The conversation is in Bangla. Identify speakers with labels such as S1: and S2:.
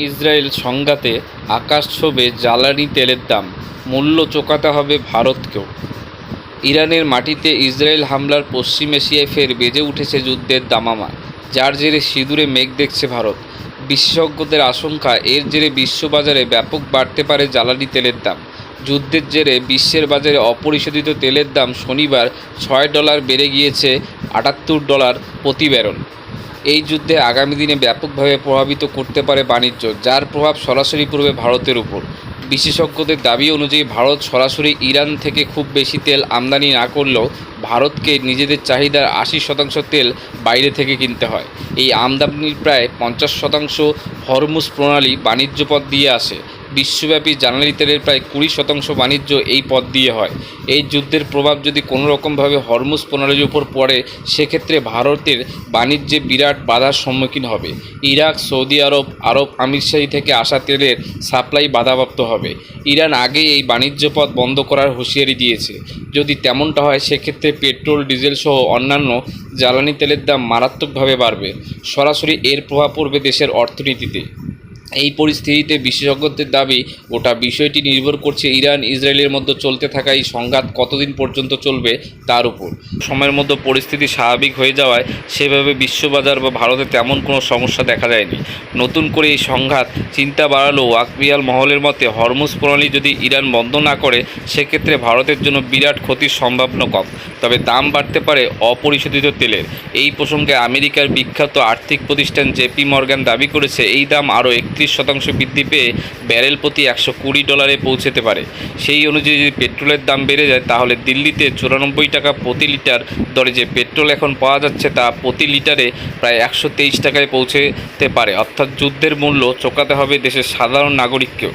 S1: ইসরায়েল সংঘাতে আকাশ ছোঁবে জ্বালানি তেলের দাম, মূল্য চোকাতে হবে ভারতকেও। ইরানের মাটিতে ইসরায়েল হামলার পশ্চিম এশিয়ায় ফের বেজে উঠেছে যুদ্ধের দামামা, যার জেরে সিঁদুরে মেঘ দেখছে ভারত। বিশেষজ্ঞদের আশঙ্কা, এর জেরে বিশ্ববাজারে ব্যাপক বাড়তে পারে জ্বালানি তেলের দাম। যুদ্ধের জেরে বিশ্বের বাজারে অপরিশোধিত তেলের দাম শনিবার $6 বেড়ে গিয়েছে $78 প্রতি ব্যারেল। এই যুদ্ধে আগামী দিনে ব্যাপকভাবে প্রভাবিত করতে পারে বাণিজ্য, যার প্রভাব সরাসরি পড়বে ভারতের উপর। বিশেষজ্ঞদের দাবি অনুযায়ী ভারত সরাসরি ইরান থেকে খুব বেশি তেল আমদানি না করলেও ভারতকে নিজেদের চাহিদার 80% তেল বাইরে থেকে কিনতে হয়। এই আমদানির প্রায় 50% হরমুজ প্রণালী বাণিজ্য পথ দিয়ে আসে। বিশ্বব্যাপী জ্বালানি তেলের প্রায় 20% বাণিজ্য এই পথ দিয়ে হয়। এই যুদ্ধের প্রভাব যদি কোনো রকমভাবে হরমুজ প্রণালীর উপর পড়ে, সেক্ষেত্রে ভারতের বাণিজ্যে বিরাট বাধার সম্মুখীন হবে। ইরাক, সৌদি আরব আমিরশাহী থেকে আসা তেলের সাপ্লাই বাধাপ্রাপ্ত হবে। ইরান আগেই এই বাণিজ্য পথ বন্ধ করার হুঁশিয়ারি দিয়েছে। যদি তেমনটা হয়, সেক্ষেত্রে পেট্রোল, ডিজেল সহ অন্যান্য জ্বালানি তেলের দাম মারাত্মকভাবে বাড়বে। সরাসরি এর প্রভাব পড়বে দেশের অর্থনীতিতে। এই পরিস্থিতিতে বিশেষজ্ঞদের দাবি, গোটা বিষয়টি নির্ভর করছে ইরান ইসরায়েলের মধ্যে চলতে থাকা এই সংঘাত কতদিন পর্যন্ত চলবে তার উপর। সময়ের মধ্যে পরিস্থিতি স্বাভাবিক হয়ে যাওয়ায় সেভাবে বিশ্ববাজার বা ভারতে তেমন কোনো সমস্যা দেখা যায়নি। নতুন করে এই সংঘাত চিন্তা বাড়ালেও ওয়াকবিয়াল মহলের মতে হরমুজ প্রণালী যদি ইরান বন্ধ না করে, সেক্ষেত্রে ভারতের জন্য বিরাট ক্ষতির সম্ভাবনা কম, তবে দাম বাড়তে পারে অপরিশোধিত তেলের। এই প্রসঙ্গে আমেরিকার বিখ্যাত আর্থিক প্রতিষ্ঠান জেপি মর্গান দাবি করেছে, এই দাম আরও 31% বৃদ্ধি পেয়ে ব্যারেল প্রতি $120 পৌঁছতে পারে। সেই অনুযায়ী যদি পেট্রোলের দাম বেড়ে যায়, তাহলে দিল্লিতে $94 প্রতি লিটার দরে যে পেট্রোল এখন পাওয়া যাচ্ছে, তা প্রতি লিটারে প্রায় $123 পৌঁছতে পারে। অর্থাৎ যুদ্ধের মূল্য চোকাতে হবে দেশের সাধারণ নাগরিককেও।